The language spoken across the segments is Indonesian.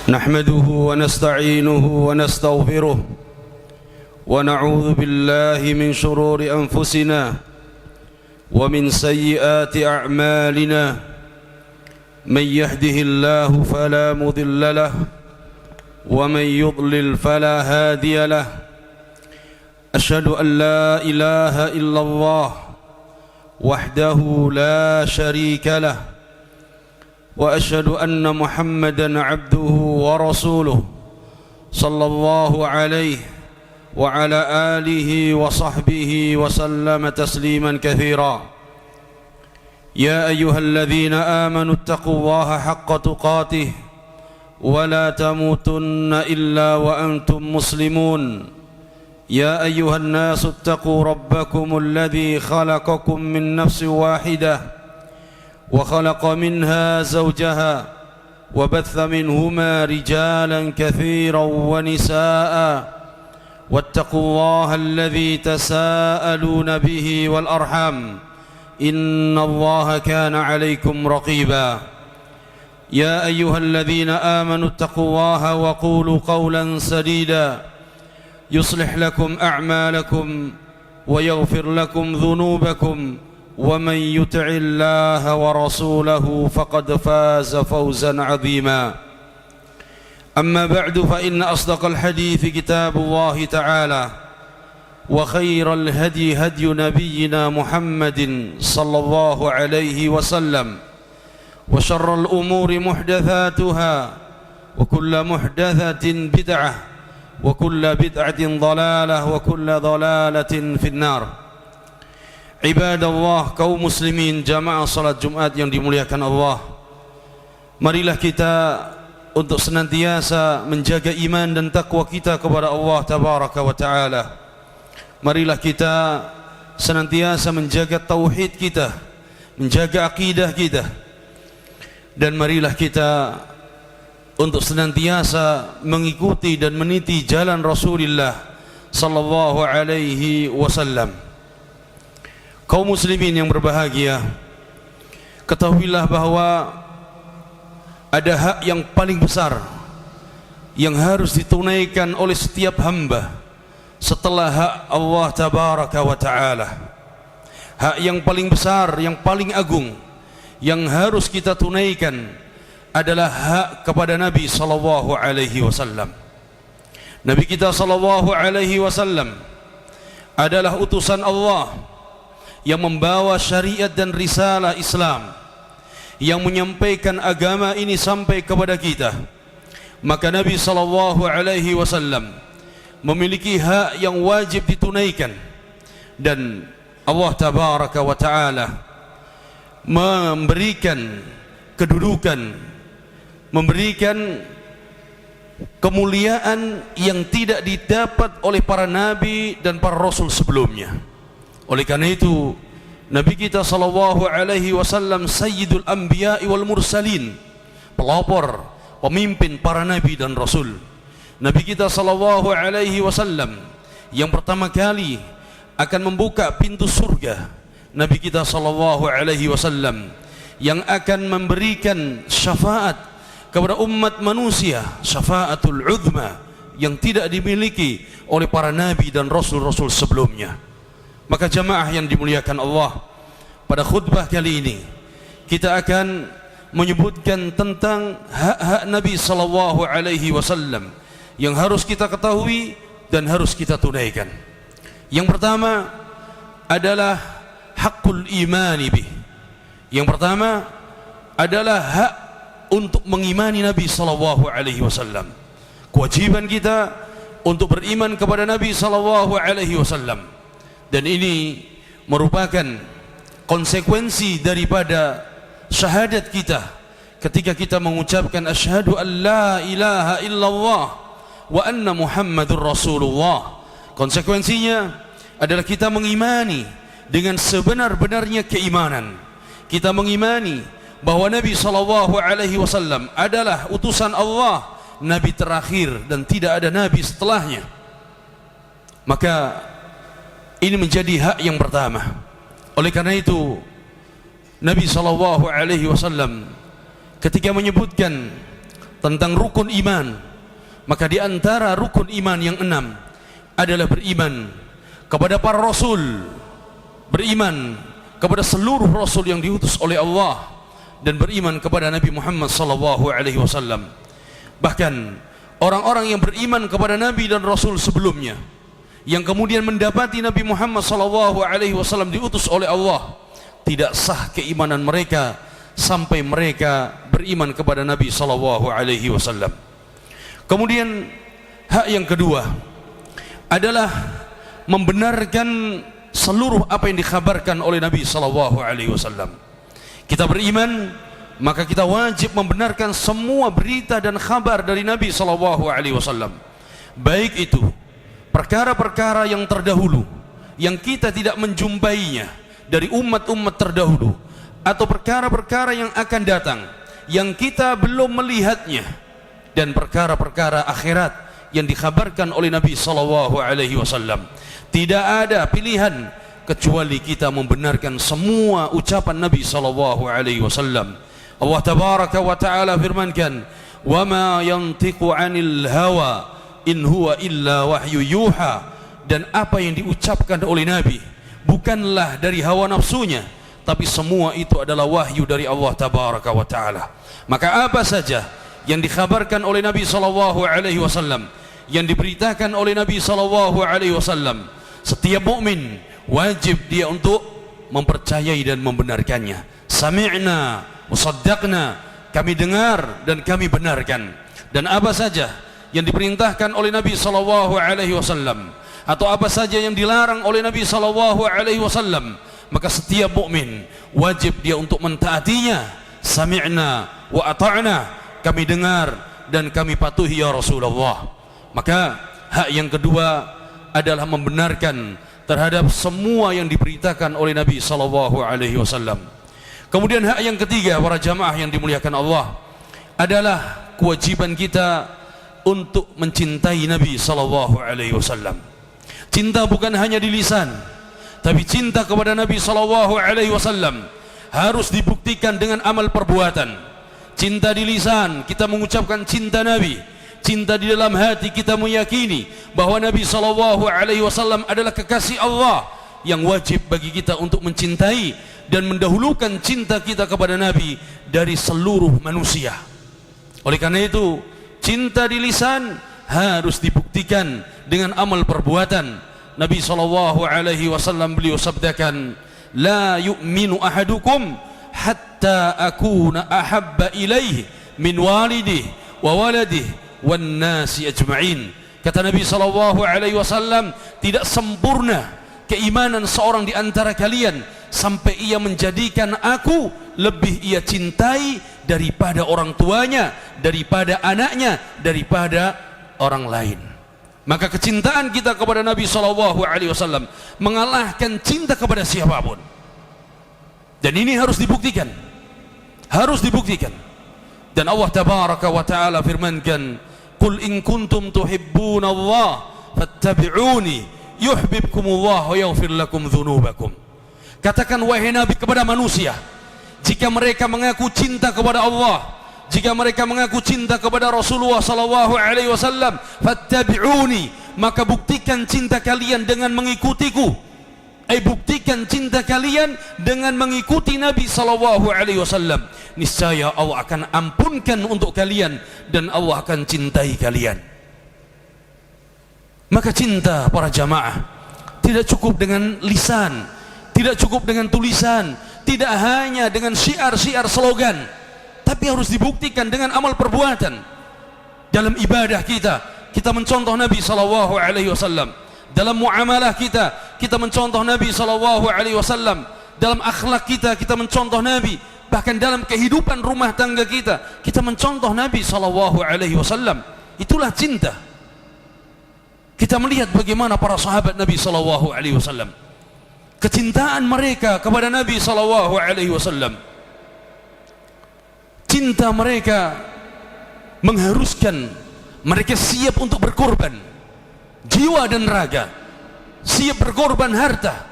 نحمده ونستعينه ونستغفره ونعوذ بالله من شرور أنفسنا ومن سيئات أعمالنا من يهده الله فلا مضل له ومن يضلل فلا هادي له أشهد أن لا إله إلا الله وحده لا شريك له وأشهد أن محمدًا عبده ورسوله صلى الله عليه وعلى آله وصحبه وسلم تسليمًا كثيرا يا أيها الذين آمنوا اتقوا الله حق تقاته ولا تموتن إلا وأنتم مسلمون يا أيها الناس اتقوا ربكم الذي خلقكم من نفس واحدة وخلق منها زوجها وبث منهما رجالا كثيرا ونساء واتقوا الله الذي تساءلون به والأرحام إن الله كان عليكم رقيبا يا أيها الذين آمنوا اتقوا الله وقولوا قولا سديدا يصلح لكم أعمالكم ويغفر لكم ذنوبكم ومن يطع الله ورسوله فقد فاز فوزا عظيما أما بعد فإن أصدق الحديث كتاب الله تعالى وخير الهدي هدي نبينا محمد صلى الله عليه وسلم وشر الأمور محدثاتها وكل محدثة بدعة وكل بدعة ضلالة وكل ضلالة في النار. Ibadallah, kaum muslimin jamaah salat Jumat yang dimuliakan Allah, marilah kita untuk senantiasa menjaga iman dan takwa kita kepada Allah tabaraka wa ta'ala. Marilah kita senantiasa menjaga tauhid kita, menjaga akidah kita, dan marilah kita untuk senantiasa mengikuti dan meniti jalan Rasulullah sallallahu alaihi wasallam. Kaum muslimin yang berbahagia, ketahuilah bahwa ada hak yang paling besar yang harus ditunaikan oleh setiap hamba setelah hak Allah tabaraka wa ta'ala. Hak yang paling besar, yang paling agung yang harus kita tunaikan adalah hak kepada Nabi sallallahu alaihi wasallam. Nabi kita sallallahu alaihi wasallam adalah utusan Allah yang membawa syariat dan risalah Islam, yang menyampaikan agama ini sampai kepada kita. Maka Nabi sallallahu alaihi wasallam memiliki hak yang wajib ditunaikan, dan Allah tabaraka wa taala memberikan kedudukan, memberikan kemuliaan yang tidak didapat oleh para nabi dan para rasul sebelumnya. Oleh karena itu, Nabi kita sallallahu alaihi wasallam sayyidul anbiya'i wal mursalin, pelopor, pemimpin para nabi dan rasul. Nabi kita sallallahu alaihi wasallam yang pertama kali akan membuka pintu surga. Nabi kita sallallahu alaihi wasallam yang akan memberikan syafaat kepada umat manusia, syafaatul uzma yang tidak dimiliki oleh para nabi dan rasul-rasul sebelumnya. Maka jamaah yang dimuliakan Allah, pada khutbah kali ini kita akan menyebutkan tentang hak-hak Nabi sallallahu alaihi wasallam yang harus kita ketahui dan harus kita tunaikan. Yang pertama adalah hakul imani bih. Yang pertama adalah hak untuk mengimani Nabi sallallahu alaihi wasallam. Kewajiban kita untuk beriman kepada Nabi sallallahu alaihi wasallam. Dan ini merupakan konsekuensi daripada syahadat kita ketika kita mengucapkan asyhadu an la ilaha illallah wa anna muhammadur rasulullah. Konsekuensinya adalah kita mengimani dengan sebenar-benarnya keimanan. Kita mengimani bahwa Nabi sallallahu alaihi wasallam adalah utusan Allah, nabi terakhir dan tidak ada nabi setelahnya. Maka ini menjadi hak yang pertama. Oleh karena itu Nabi sallallahu alaihi wasallam ketika menyebutkan tentang rukun iman, maka di antara rukun iman yang 6 adalah beriman kepada para rasul, beriman kepada seluruh rasul yang diutus oleh Allah, dan beriman kepada Nabi Muhammad sallallahu alaihi wasallam. Bahkan orang-orang yang beriman kepada Nabi dan Rasul sebelumnya, yang kemudian mendapati Nabi Muhammad sallallahu alaihi wasallam diutus oleh Allah, tidak sah keimanan mereka sampai mereka beriman kepada Nabi sallallahu alaihi wasallam. Kemudian hak yang kedua adalah membenarkan seluruh apa yang dikhabarkan oleh Nabi sallallahu alaihi wasallam. Kita beriman, maka kita wajib membenarkan semua berita dan kabar dari Nabi sallallahu alaihi wasallam. Baik itu perkara-perkara yang terdahulu yang kita tidak menjumpainya dari umat-umat terdahulu, atau perkara-perkara yang akan datang yang kita belum melihatnya, dan perkara-perkara akhirat yang dikhabarkan oleh Nabi sallallahu alaihi wasallam. Tidak ada pilihan kecuali kita membenarkan semua ucapan Nabi sallallahu alaihi wasallam. Allah tabaraka wa taala firmankan, "Wa ma yantiqu 'anil hawa in huwa illa wahyu yuha." Dan apa yang diucapkan oleh Nabi bukanlah dari hawa nafsunya, tapi semua itu adalah wahyu dari Allah tabaraka wa taala. Maka apa saja yang dikhabarkan oleh Nabi sallallahu alaihi wasallam, yang diberitakan oleh Nabi sallallahu alaihi wasallam, setiap mukmin wajib dia untuk mempercayai dan membenarkannya. Sami'na musaddaqna, kami dengar dan kami benarkan. Dan apa saja yang diperintahkan oleh Nabi sallallahu alaihi wasallam, atau apa saja yang dilarang oleh Nabi sallallahu alaihi wasallam, maka setiap mukmin wajib dia untuk mentaatinya. Sami'na wa ata'na, kami dengar dan kami patuhi ya Rasulullah. Maka hak yang kedua adalah membenarkan terhadap semua yang diberitakan oleh Nabi sallallahu alaihi wasallam. Kemudian hak yang ketiga, para jamaah yang dimuliakan Allah, adalah kewajiban kita untuk mencintai Nabi sallallahu alaihi wasallam. Cinta bukan hanya di lisan, tapi cinta kepada Nabi sallallahu alaihi wasallam harus dibuktikan dengan amal perbuatan. Cinta di lisan, kita mengucapkan cinta Nabi. Cinta di dalam hati, kita meyakini bahwa Nabi sallallahu alaihi wasallam adalah kekasih Allah, yang wajib bagi kita untuk mencintai dan mendahulukan cinta kita kepada Nabi dari seluruh manusia. Oleh karena itu, cinta di lisan harus dibuktikan dengan amal perbuatan. Nabi sallallahu alaihi wasallam beliau sabdakan, "La yu'minu ahadukum hatta akuna ahabba ilaihi min walidihi wa waladihi wan nasi ajma'in." Kata Nabi sallallahu alaihi wasallam, tidak sempurna keimanan seorang di antara kalian sampai ia menjadikan aku lebih ia cintai daripada orang tuanya, daripada anaknya, daripada orang lain. Maka kecintaan kita kepada Nabi sallallahu alaihi wasallam mengalahkan cinta kepada siapapun. Dan ini harus dibuktikan. Harus dibuktikan. Dan Allah tabaraka wa taala firmankan, "Qul in kuntum tuhibbunallaha fattabi'uni yuhibbukumullah wa yaghfir lakum dzunubakum." Katakan wahai Nabi kepada manusia, jika mereka mengaku cinta kepada Allah, jika mereka mengaku cinta kepada Rasulullah sallallahu alaihi wasallam, fattabi'uni, maka buktikan cinta kalian dengan mengikutiku. Buktikan cinta kalian dengan mengikuti Nabi sallallahu alaihi wasallam. Niscaya Allah akan ampunkan untuk kalian dan Allah akan cintai kalian. Maka cinta, para jamaah, tidak cukup dengan lisan, tidak cukup dengan tulisan, tidak hanya dengan syiar-syiar slogan, tapi harus dibuktikan dengan amal perbuatan. Dalam ibadah kita, kita mencontoh Nabi sallallahu alaihi wasallam. Dalam muamalah kita mencontoh Nabi sallallahu alaihi wasallam. Dalam akhlak kita mencontoh Nabi. Bahkan dalam kehidupan rumah tangga kita mencontoh Nabi sallallahu alaihi wasallam. Itulah cinta. Kita melihat bagaimana para sahabat Nabi sallallahu alaihi wasallam, kecintaan mereka kepada Nabi sallallahu alaihi wasallam. Cinta mereka mengharuskan mereka siap untuk berkorban jiwa dan raga, siap berkorban harta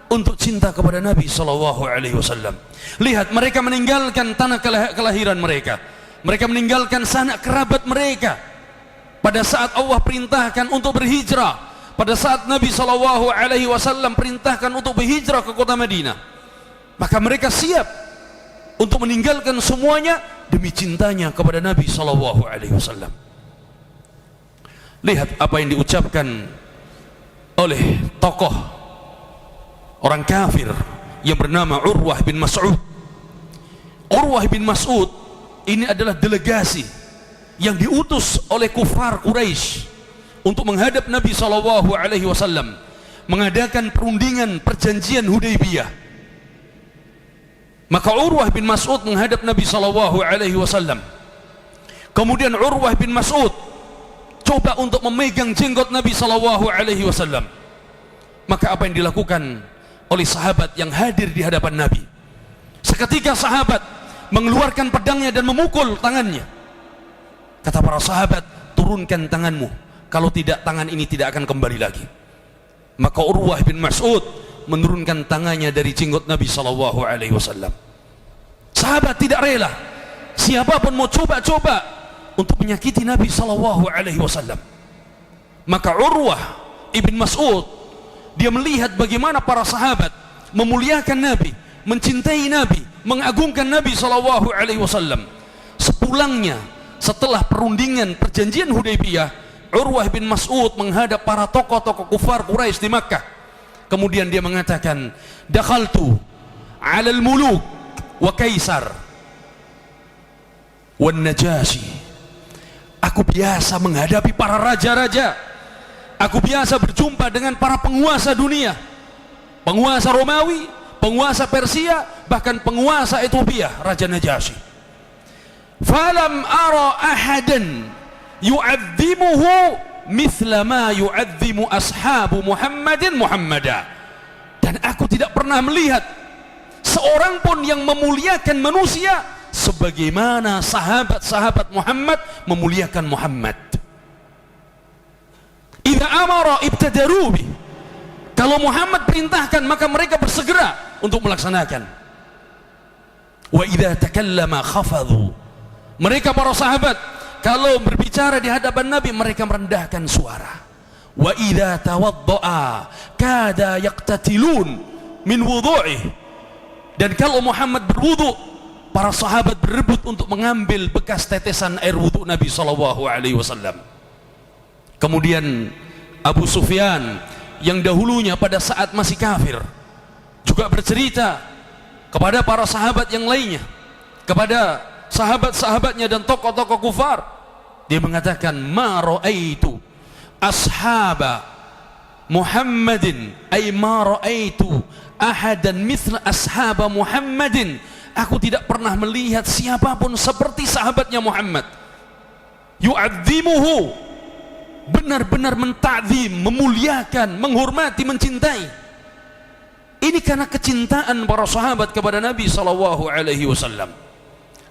untuk cinta kepada Nabi sallallahu alaihi wasallam. Lihat, mereka meninggalkan tanah kelahiran mereka, Mereka meninggalkan sanak kerabat mereka pada saat Allah perintahkan untuk berhijrah, pada saat Nabi SAW perintahkan untuk berhijrah ke kota Madinah. Maka mereka siap untuk meninggalkan semuanya demi cintanya kepada Nabi SAW. Lihat apa yang diucapkan oleh tokoh orang kafir yang bernama Urwah bin Mas'ud. Urwah bin Mas'ud ini adalah delegasi yang diutus oleh kufar Quraisy untuk menghadap Nabi SAW, mengadakan perundingan perjanjian Hudaybiyah. Maka Urwah bin Mas'ud menghadap Nabi SAW. Kemudian Urwah bin Mas'ud coba untuk memegang jenggot Nabi SAW. Maka apa yang dilakukan oleh sahabat yang hadir di hadapan Nabi? Seketika sahabat mengeluarkan pedangnya dan memukul tangannya. Kata para sahabat, turunkan tanganmu, kalau tidak tangan ini tidak akan kembali lagi. Maka Urwah bin Mas'ud menurunkan tangannya dari jenggot Nabi SAW. Sahabat tidak rela, siapapun mau coba-coba untuk menyakiti Nabi SAW. Maka Urwah ibn Mas'ud, dia melihat bagaimana para sahabat memuliakan Nabi, mencintai Nabi, mengagungkan Nabi SAW. Sepulangnya setelah perundingan perjanjian Hudaybiyah, Urwah bin Mas'ud menghadap para tokoh-tokoh kufar Quraisy di Makkah. Kemudian dia mengatakan, dakhaltu 'alal muluk wa kaisar wan najasyi. Aku biasa menghadapi para raja-raja, aku biasa berjumpa dengan para penguasa dunia, penguasa Romawi, penguasa Persia, bahkan penguasa Ethiopia, Raja Najasyi. Falam ara ahadan yu'azzimuhu mithla ma yu'azzimu ashabu Muhammadin Muhammada. Dan aku tidak pernah melihat seorang pun yang memuliakan manusia sebagaimana sahabat-sahabat Muhammad memuliakan Muhammad. Idza amara ibtadaru bi. Kalau Muhammad perintahkan, maka mereka bersegera untuk melaksanakan. Wa idza takallama khafadhu. Mereka para sahabat kalau berbicara di hadapan Nabi, mereka merendahkan suara. Wa idza tawaddaa kada yaqtatilun min wudhu'i. Dan kalau Muhammad berwudu, para sahabat berebut untuk mengambil bekas tetesan air wudu Nabi SAW. Kemudian Abu Sufyan yang dahulunya pada saat masih kafir juga bercerita kepada para sahabat yang lainnya, kepada sahabat-sahabatnya dan tokoh-tokoh kufar. Dia mengatakan, ma ra'aitu ashaba Muhammadin ay ma ra'aitu ahadan mithla ashaba Muhammadin. Aku tidak pernah melihat siapapun seperti sahabatnya Muhammad. Yu'azzimuhu, benar-benar mentakzim, memuliakan, menghormati, mencintai. Ini karena kecintaan para sahabat kepada Nabi SAW.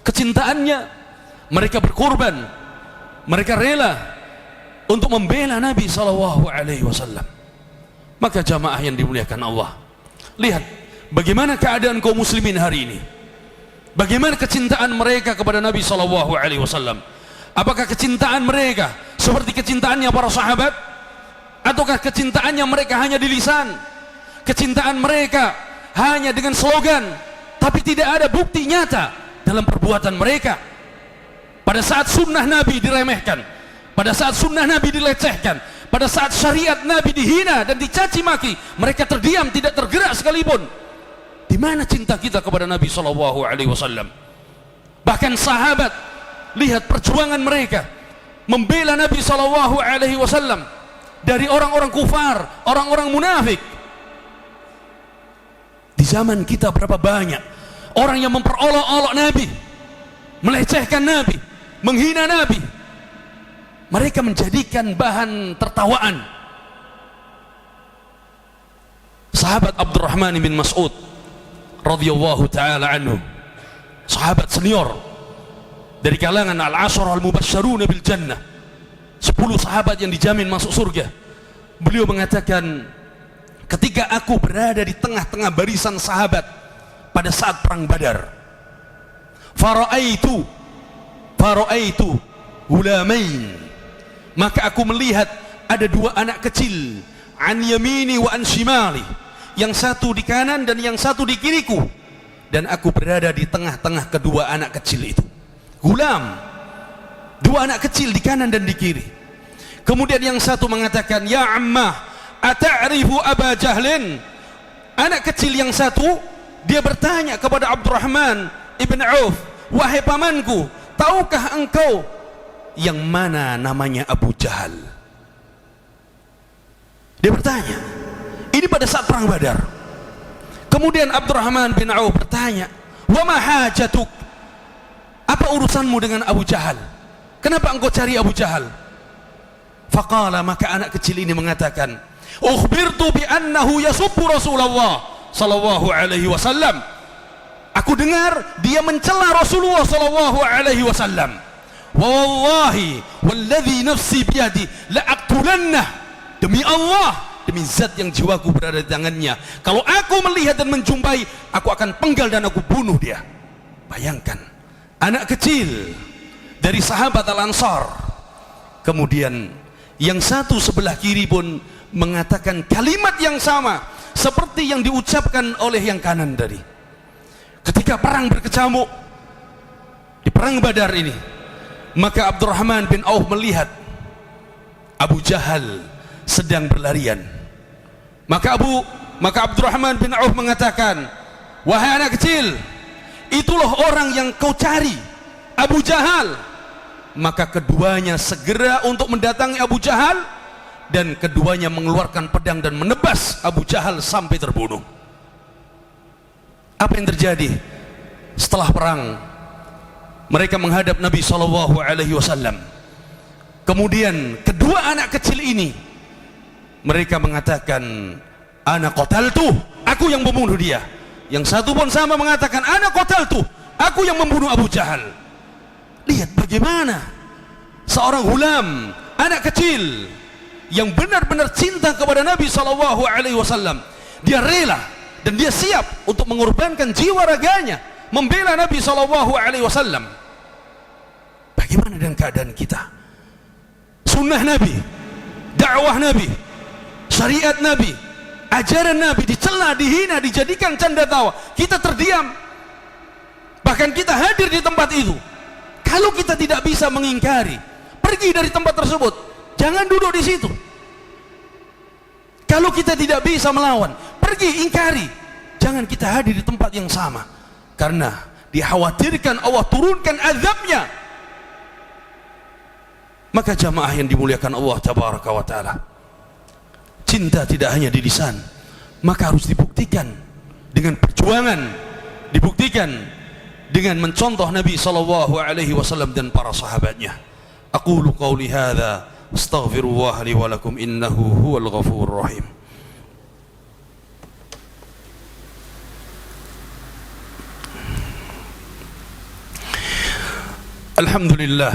Kecintaannya, mereka berkorban, mereka rela untuk membela Nabi SAW. Maka jamaah yang dimuliakan Allah, lihat bagaimana keadaan kaum muslimin hari ini. Bagaimana kecintaan mereka kepada Nabi SAW. Apakah kecintaan mereka seperti kecintaannya para sahabat, ataukah kecintaannya mereka hanya di lisan? Kecintaan mereka hanya dengan slogan, tapi tidak ada bukti nyata dalam perbuatan mereka. Pada saat sunnah Nabi diremehkan, pada saat sunnah Nabi dilecehkan, pada saat syariat Nabi dihina dan dicaci maki, mereka terdiam, tidak tergerak sekalipun. Di mana cinta kita kepada Nabi SAW? Bahkan sahabat, lihat perjuangan mereka membela Nabi SAW dari orang-orang kufar, orang-orang munafik. Di zaman kita berapa banyak orang yang memperolok-olok Nabi, melecehkan Nabi, menghina Nabi. Mereka menjadikan bahan tertawaan. Sahabat Abdurrahman bin Mas'ud radhiyallahu ta'ala anhu, sahabat senior dari kalangan al-ashara al-mubasysyaruna bil jannah, 10 sahabat yang dijamin masuk surga. Beliau mengatakan, ketika aku berada di tengah-tengah barisan sahabat pada saat perang Badar, Faraitu gulamain, maka aku melihat ada dua anak kecil, an yamini wa an shimali, yang satu di kanan dan yang satu di kiriku, dan aku berada di tengah-tengah kedua anak kecil itu. Gulam, dua anak kecil di kanan dan di kiri. Kemudian yang satu mengatakan, ya ammah, ata'rifu Aba Jahlin. Anak kecil yang satu, dia bertanya kepada Abdurrahman ibn Auf, wahai pamanku, tahukah engkau yang mana namanya Abu Jahal? Dia bertanya, ini pada saat perang Badar. Kemudian Abdurrahman bin Auf bertanya, wa ma hajatuk, apa urusanmu dengan Abu Jahal? Kenapa engkau cari Abu Jahal? Faqala, maka anak kecil ini mengatakan, ukhbirtu bi annahu yasubbu Rasulullah sallallahu alaihi wasallam. Aku dengar dia mencela Rasulullah sallallahu alaihi wasallam. Wa wallahi walladhi nafsi biyadi la aqtulannah, demi Allah, demi zat yang jiwaku berada di tangannya, kalau aku melihat dan menjumpai, aku akan penggal dan aku bunuh dia. Bayangkan, anak kecil dari sahabat Al-Ansar. Kemudian yang satu sebelah kiri pun mengatakan kalimat yang sama seperti yang diucapkan oleh yang kanan tadi. Ketika perang berkecamuk di perang Badar ini, maka Abdurrahman bin Auf melihat Abu Jahal sedang berlarian. Maka Abdurrahman bin Auf mengatakan, wahai anak kecil, itulah orang yang kau cari, Abu Jahal. Maka keduanya segera untuk mendatangi Abu Jahal, dan keduanya mengeluarkan pedang dan menebas Abu Jahal sampai terbunuh. Apa yang terjadi setelah perang? Mereka menghadap Nabi SAW. Kemudian kedua anak kecil ini, mereka mengatakan, ana qataltu, aku yang membunuh dia. Yang satu pun sama mengatakan, ana qataltu, aku yang membunuh Abu Jahal. Lihat bagaimana seorang hulam, anak kecil yang benar-benar cinta kepada Nabi SAW, dia rela dan dia siap untuk mengorbankan jiwa raganya membela Nabi SAW. Bagaimana dengan keadaan kita? Sunnah Nabi, dakwah Nabi, syariat Nabi, ajaran Nabi dicela, dihina, dijadikan canda tawa, kita terdiam. Bahkan kita hadir di tempat itu. Kalau kita tidak bisa mengingkari, pergi dari tempat tersebut, jangan duduk di situ. Kalau kita tidak bisa melawan, pergi ingkari, jangan kita hadir di tempat yang sama, karena dikhawatirkan Allah turunkan azabnya. Maka jamaah yang dimuliakan Allah tabaraka wa taala, cinta tidak hanya di lisan, maka harus dibuktikan dengan perjuangan, dibuktikan dengan mencontoh Nabi SAW dan para sahabatnya. Aqulu qawli hadza astaghfirullah li wa lakum innahu huwal ghafurur rahim. Alhamdulillah,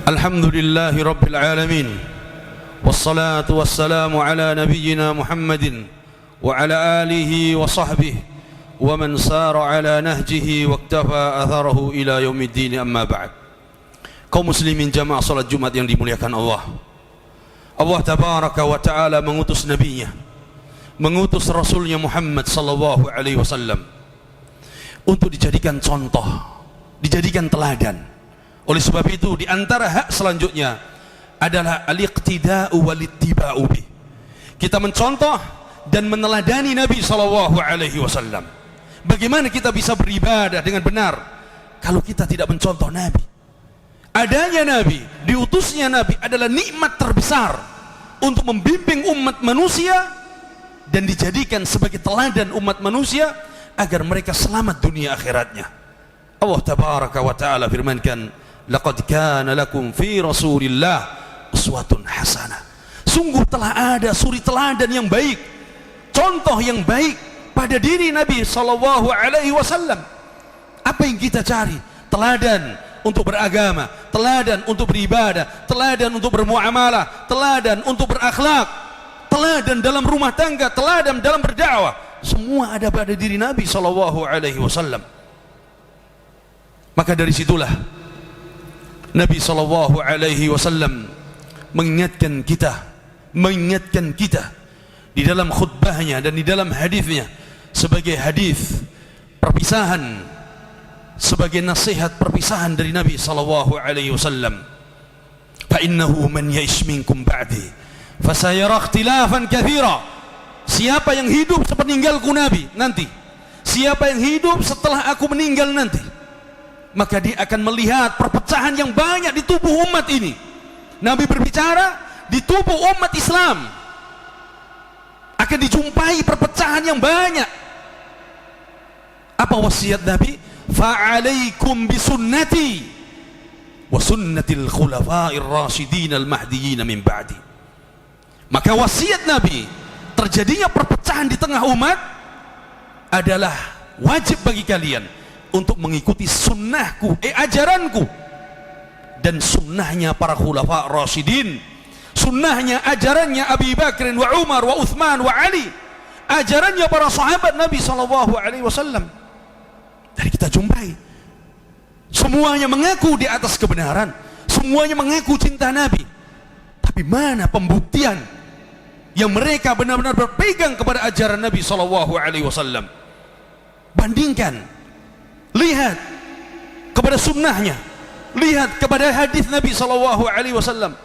alhamdulillahi rabbil alamin, wassalatu wassalamu ala nabiyyina Muhammadin wa ala alihi wa sahbihi wa man sara ala nahjihi wa iktafa atharahu ila yaumiddin, amma ba'd. Kaum muslimin jamaah salat Jumat yang dimuliakan Allah, Allah tabaraka wa ta'ala mengutus nabinya, mengutus rasulnya Muhammad sallallahu alaihi wasallam untuk dijadikan contoh, dijadikan teladan. Oleh sebab itu, di antara hak selanjutnya adalah al-iqtida'u wal-ittiba'u bih. Kita mencontoh dan meneladani Nabi sallallahu alaihi wasallam. Bagaimana kita bisa beribadah dengan benar kalau kita tidak mencontoh Nabi? Adanya Nabi, diutusnya Nabi adalah nikmat terbesar untuk membimbing umat manusia dan dijadikan sebagai teladan umat manusia agar mereka selamat dunia akhiratnya. Allah tabaraka wa ta'ala firmankan, laqad kana lakum fi Rasulillah uswatun hasanah. Sungguh telah ada suri teladan yang baik, contoh yang baik pada diri Nabi sallallahu alaihi wasallam. Apa yang kita cari? Teladan untuk beragama, teladan untuk beribadah, teladan untuk bermuamalah, teladan untuk berakhlak, teladan dalam rumah tangga, teladan dalam berdakwah. Semua ada pada diri Nabi sallallahu alaihi wasallam. Maka dari situlah Nabi SAW mengingatkan kita di dalam khutbahnya dan di dalam hadisnya sebagai hadis perpisahan, sebagai nasihat perpisahan dari Nabi SAW. Fa innahu man ya'ish minkum ba'di fasayara ikhtilafan katsira. Siapa yang hidup sepeninggalku Nabi nanti, siapa yang hidup setelah aku meninggal nanti, maka dia akan melihat perpecahan yang banyak di tubuh umat ini. Nabi berbicara di tubuh umat Islam akan dijumpai perpecahan yang banyak. Apa wasiat Nabi? Fa'alaikum bisunnati wa sunnatil khulafa'ir rasyidin al-mahdiyyin min ba'di. Maka wasiat Nabi, terjadinya perpecahan di tengah umat adalah wajib bagi kalian untuk mengikuti sunnahku, ajaranku, dan sunnahnya para khulafa rasyidin, sunnahnya, ajarannya Abi Bakr wa Umar wa Uthman wa Ali, ajarannya para sahabat Nabi SAW. Dari kita jumpai semuanya mengaku di atas kebenaran, semuanya mengaku cinta Nabi, tapi mana pembuktian yang mereka benar-benar berpegang kepada ajaran Nabi SAW? Bandingkan, lihat kepada sunnahnya, lihat kepada hadis Nabi SAW,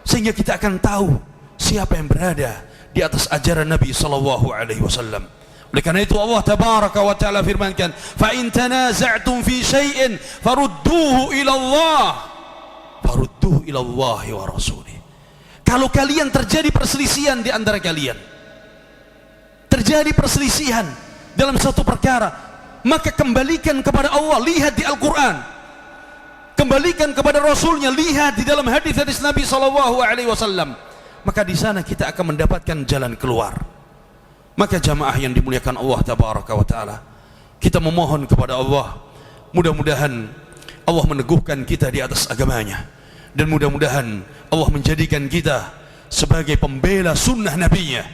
sehingga kita akan tahu siapa yang berada di atas ajaran Nabi SAW. Oleh karena itu Allah tabaraka wa ta'ala firmankan, fa in tanaza'tum fi syai'in farudduhu ila Allah, farudduhu ila Allah wa rasulih. Kalau kalian terjadi perselisihan di antara kalian, terjadi perselisihan dalam satu perkara, maka kembalikan kepada Allah, lihat di Al-Quran, kembalikan kepada Rasulnya, lihat di dalam hadis-hadis Nabi SAW. Maka di sana kita akan mendapatkan jalan keluar. Maka jamaah yang dimuliakan Allah tabaraka wa ta'ala, kita memohon kepada Allah, mudah-mudahan Allah meneguhkan kita di atas agamanya, dan mudah-mudahan Allah menjadikan kita sebagai pembela sunnah nabinya,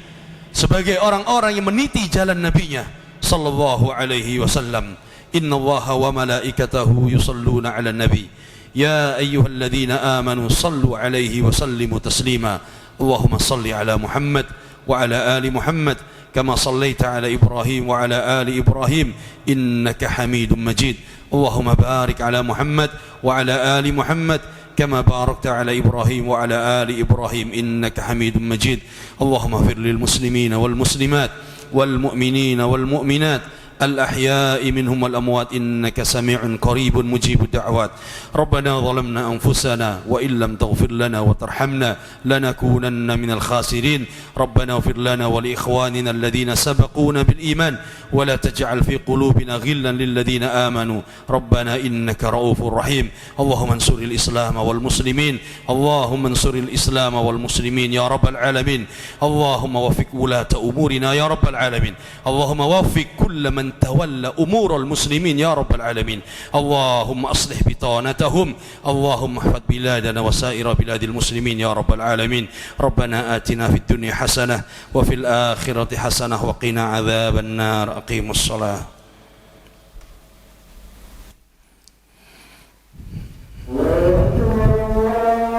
sebagai orang-orang yang meniti jalan nabinya sallallahu alaihi wasallam. Inna Allaha wa malaikatahu yusalluna ala nabi ya ayyuhalladzina amanu sallu alaihi wa sallimu taslima. Allahumma salli ala Muhammad wa ala ali Muhammad كما صليت على إبراهيم وعلى آل إبراهيم إنك حميد مجيد. اللهم بارك على محمد وعلى آل محمد كما باركت على إبراهيم وعلى آل إبراهيم إنك حميد مجيد. اللهم اغفر للمسلمين والمسلمات والمؤمنين والمؤمنات الأحياء منهم والأموات إنك سميع قريب مجيب الدعوات. ربنا ظلمنا أنفسنا وإن لم تغفر لنا وترحمنا لنكونن من الخاسرين. ربنا اغفر لنا ولإخواننا الذين سبقونا بالإيمان ولا تجعل في قلوبنا غلا للذين آمنوا ربنا إنك رؤوف رحيم. اللهم انصر الإسلام والمسلمين، اللهم انصر الإسلام والمسلمين يا رب العالمين. اللهم وفق ولاة أمورنا يا رب العالمين. اللهم وفق كل من تولى أمور المسلمين يا رب العالمين. اللهم أصلح بطانتهم، اللهم احفظ بلادنا وسائر بلاد المسلمين يا رب العالمين. ربنا آتنا في الدنيا حسنة وفي الآخرة حسنة وقنا عذاب النار. أقيموا الصلاة.